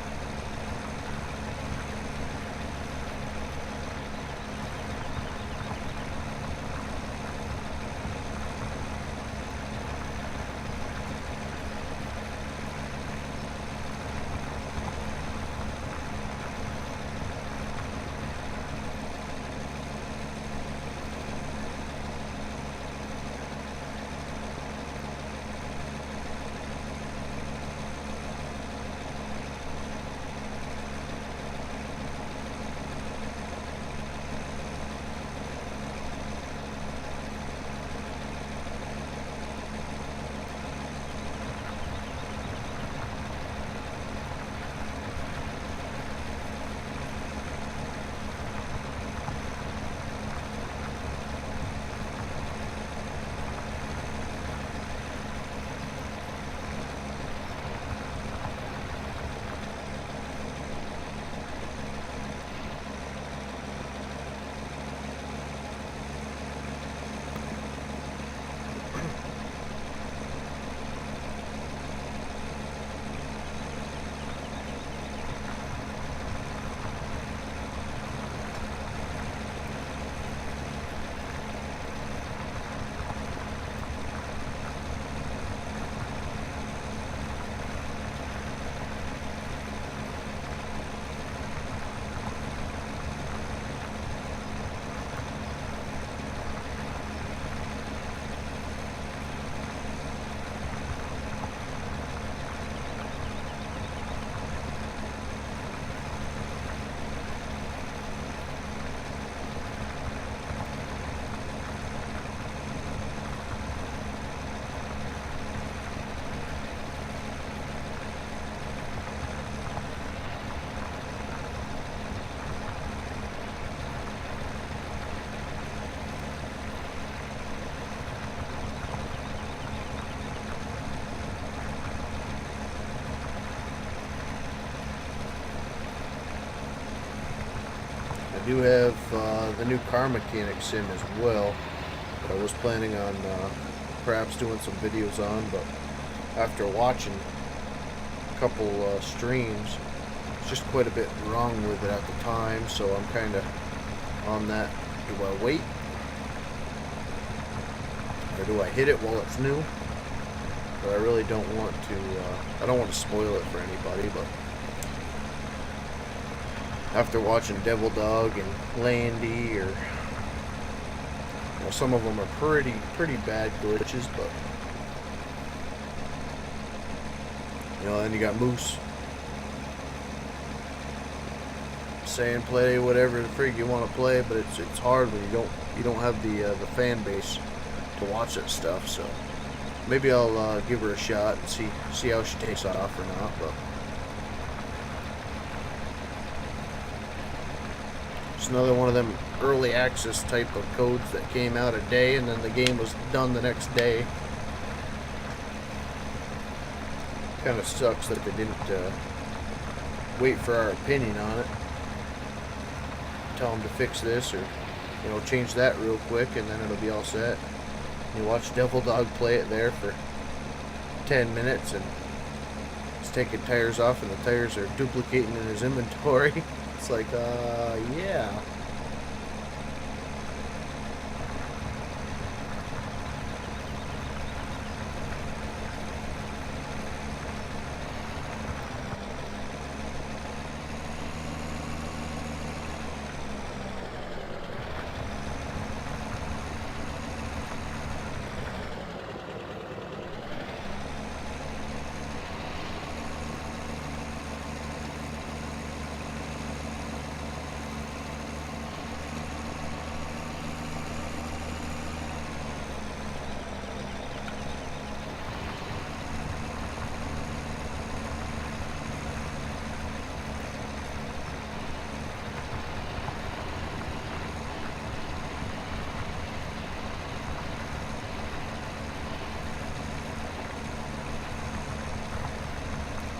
I do have the new car mechanic sim as well, that I was planning on perhaps doing some videos on, but after watching a couple streams, it's just quite a bit wrong with it at the time, so I'm kind of on that. Do I wait? Or do I hit it while it's new? But I really don't want to, I don't want to spoil it for anybody, but after watching Devil Dog and Landy, or some of them are pretty bad glitches, but then you got Moose saying play whatever the frig you want to play, but it's hard when you don't have the fan base to watch that stuff. So maybe I'll give her a shot and see how she takes off or not, but. It's another one of them early access type of codes that came out a day and then the game was done the next day. Kind of sucks that they didn't wait for our opinion on it. Tell them to fix this or change that real quick, and then it'll be all set. You watch Devil Dog play it there for 10 minutes and it's taking tires off and the tires are duplicating in his inventory. It's like, yeah.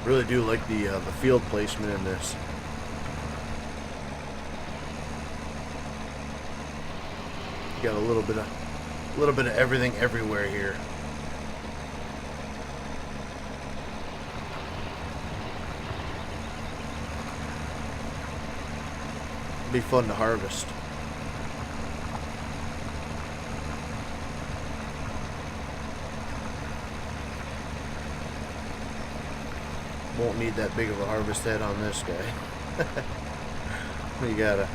Really do like the field placement in this. Got a little bit of everything everywhere here. Be fun to harvest. Won't need that big of a harvest head on this guy. We got a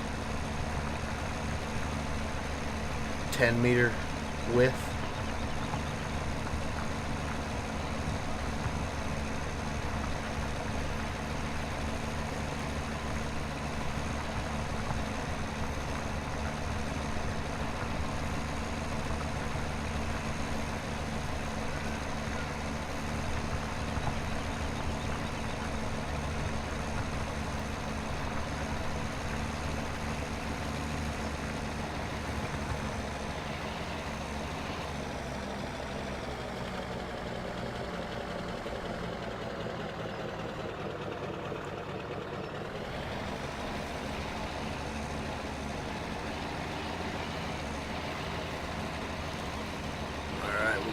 10-meter width.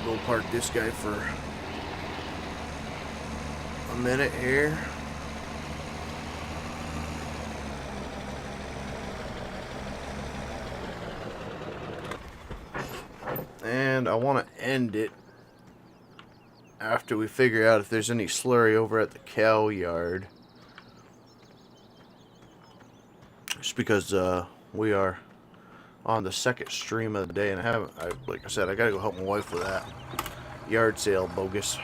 We'll park this guy for a minute here. And I want to end it after we figure out if there's any slurry over at the cow yard. Just because we are on the second stream of the day, and like I said, I gotta go help my wife with that yard sale bogus.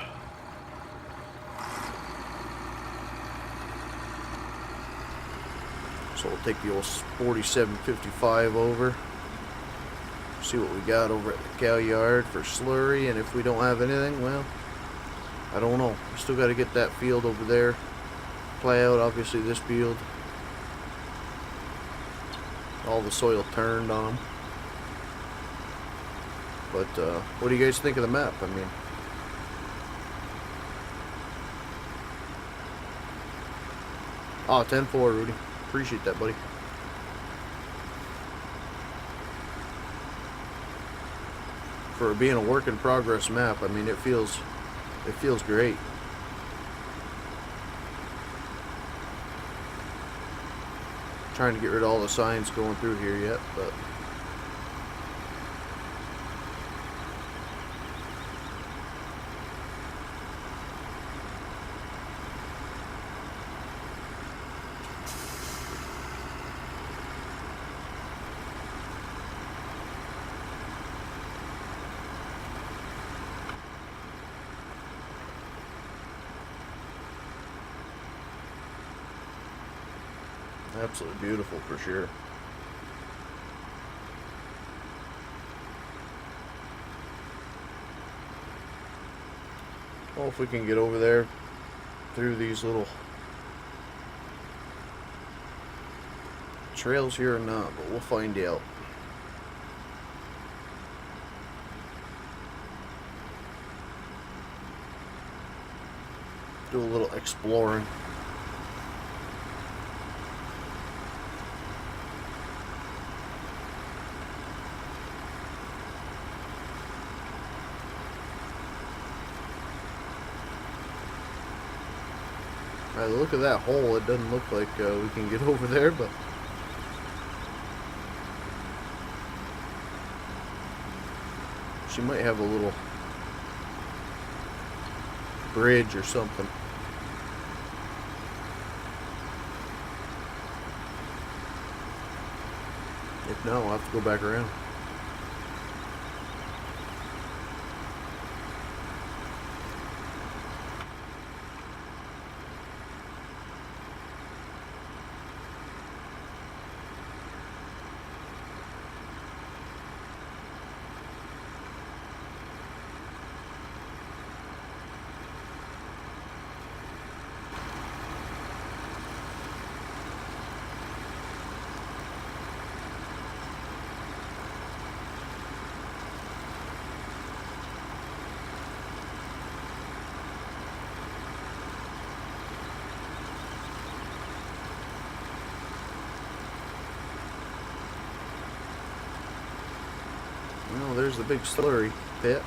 So we'll take the old 4755 over, see what we got over at the cow yard for slurry, and if we don't have anything, well, I don't know. We still got to get that field over there plow out, obviously this field. All the soil turned on them. But what do you guys think of the map? I mean, oh, 10-4, Rudy. Appreciate that, buddy. For being a work in progress map, I mean, it feels great. Trying to get rid of all the signs going through here yet, but absolutely beautiful for sure. Well, if we can get over there through these little trails here or not, but we'll find out. Do a little exploring. By the look of that hole, it doesn't look like we can get over there, but she might have a little bridge or something. If not, we'll have to go back around. Well, there's the big slurry pit.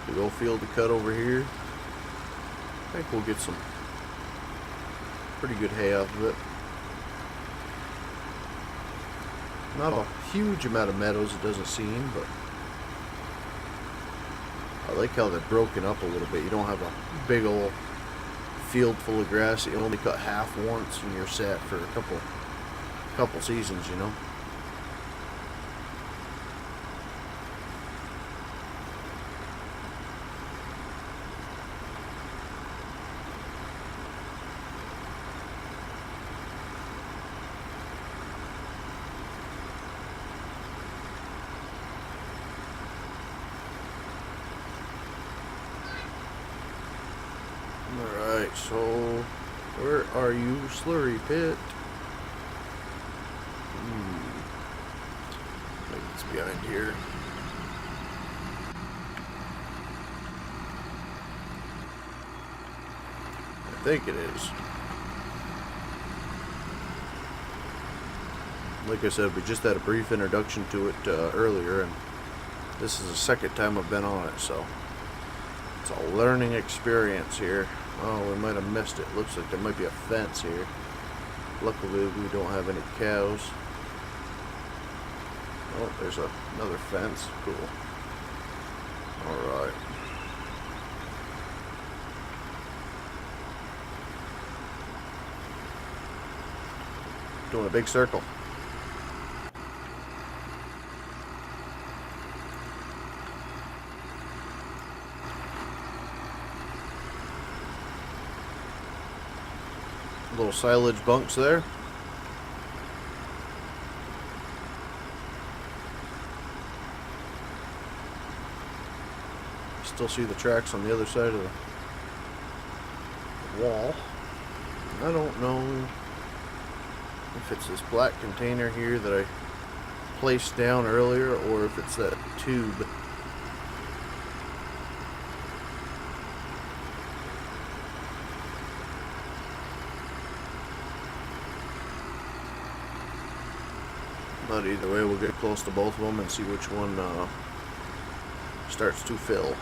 Big old field to cut over here. I think we'll get some pretty good hay off of it. Not a huge amount of meadows, it doesn't seem, but I like how they're broken up a little bit. You don't have a big old field full of grass that you only cut half once and you're set for a couple seasons, you know. Alright, so where are you, slurry pit? Maybe it's behind here. I think it is. Like I said, we just had a brief introduction to it earlier, and this is the second time I've been on it, so it's a learning experience here. Oh, we might have missed it. Looks like there might be a fence here. Luckily, we don't have any cows. Oh, there's another fence. Cool. Alright. Doing a big circle. Little silage bunks there. Still see the tracks on the other side of the wall. I don't know if it's this black container here that I placed down earlier or if it's that tube. But either way, we'll get close to both of them and see which one starts to fill.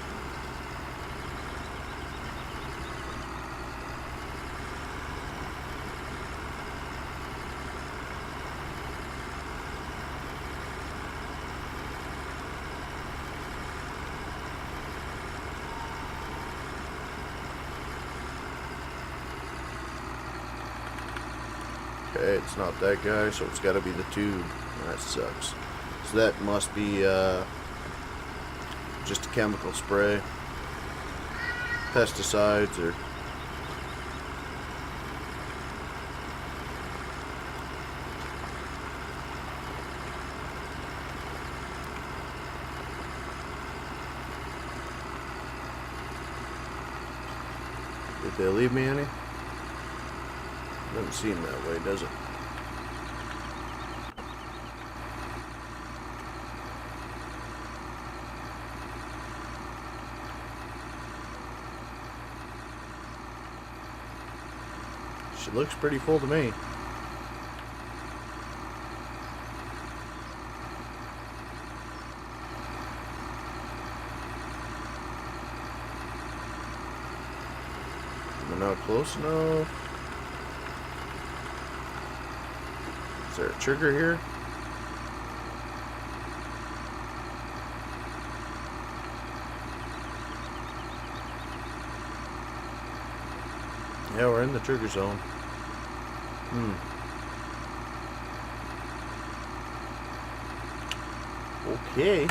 Okay, it's not that guy, so it's got to be the tube. That sucks. So that must be just a chemical spray, pesticides, or did they leave me any? Doesn't seem that way, does it? She looks pretty full to me. Am I not close enough? Is there a trigger here? Yeah, we're in the trigger zone. Okay.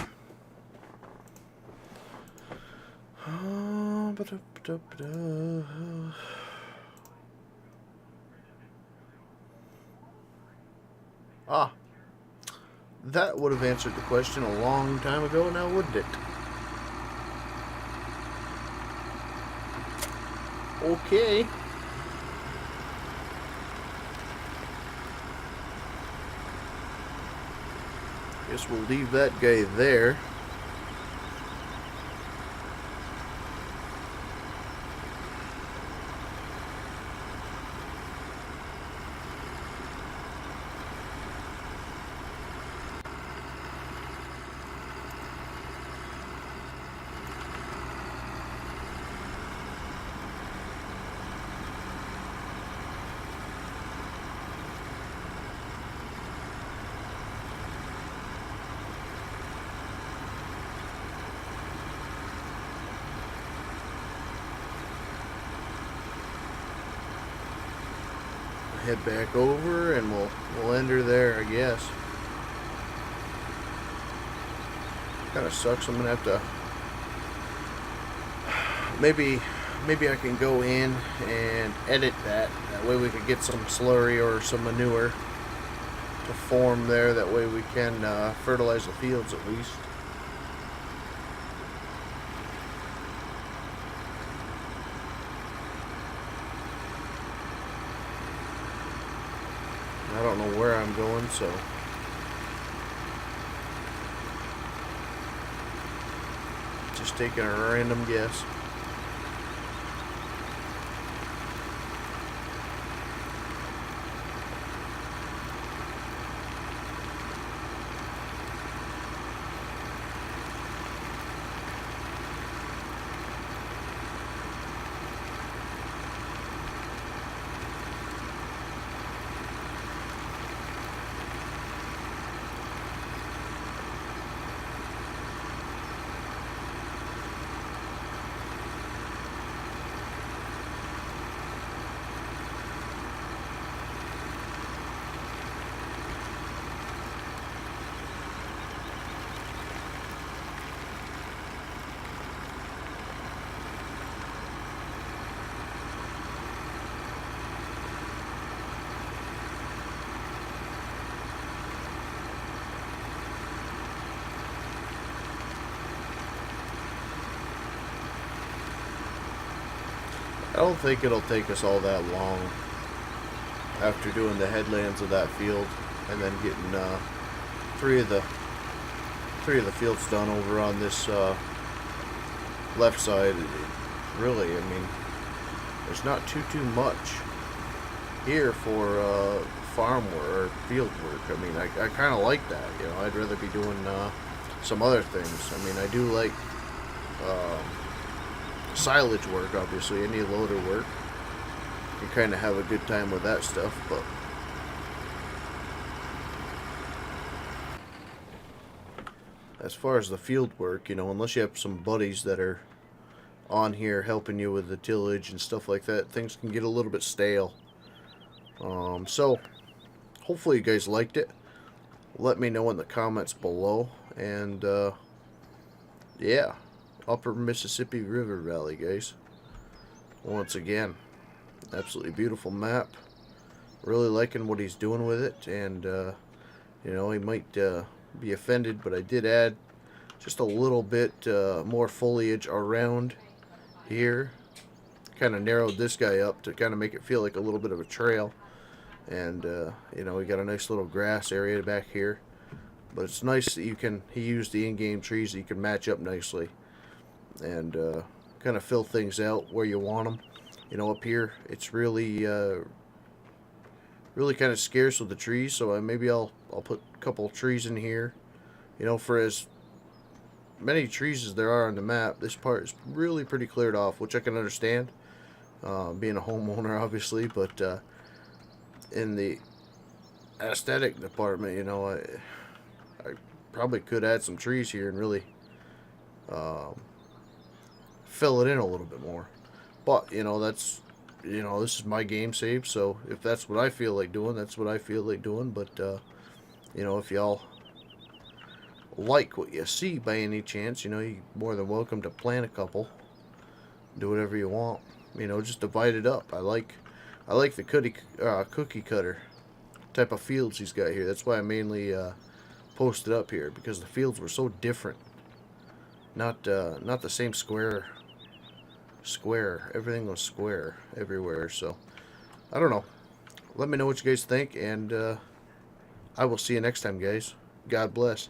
Ah, that would have answered the question a long time ago now, wouldn't it? Okay. Guess we'll leave that guy there. Head back over and we'll end her there, I guess. Kind of sucks. I'm gonna have to maybe I can go in and edit that. That way we could get some slurry or some manure to form there. That way we can fertilize the fields at least. I don't know where I'm going, so just taking a random guess. I don't think it'll take us all that long after doing the headlands of that field and then getting three of the fields done over on this left side. Really, I mean, there's not too much here for farm work or field work. I mean, I kind of like that. You know, I'd rather be doing some other things. I mean, I do like silage work, obviously, any loader work. You kind of have a good time with that stuff, but as far as the field work, you know, unless you have some buddies that are on here helping you with the tillage and stuff like that, things can get a little bit stale. So hopefully you guys liked it. Let me know in the comments below, and yeah, Upper Mississippi River Valley, guys. Once again, absolutely beautiful map. Really liking what he's doing with it, and you know, he might be offended, but I did add just a little bit more foliage around here. Kind of narrowed this guy up to kind of make it feel like a little bit of a trail, and you know, we got a nice little grass area back here. But it's nice that he used the in-game trees that you can match up nicely and kind of fill things out where you want them. You know, up here it's really kind of scarce with the trees, so maybe I'll put a couple trees in here. You know, for as many trees as there are on the map, this part is really pretty cleared off, which I can understand, being a homeowner, obviously. But in the aesthetic department, you know, I probably could add some trees here and really fill it in a little bit more. But, you know, that's, you know, this is my game save, so if that's what I feel like doing, that's what I feel like doing. But, you know, if y'all like what you see by any chance, you know, you're more than welcome to plant a couple. Do whatever you want. You know, just divide it up. I like the cookie cutter type of fields he's got here. That's why I mainly posted up here, because the fields were so different. Not the same square. Everything was square everywhere. So I don't know. Let me know what you guys think, and I will see you next time, guys. God bless.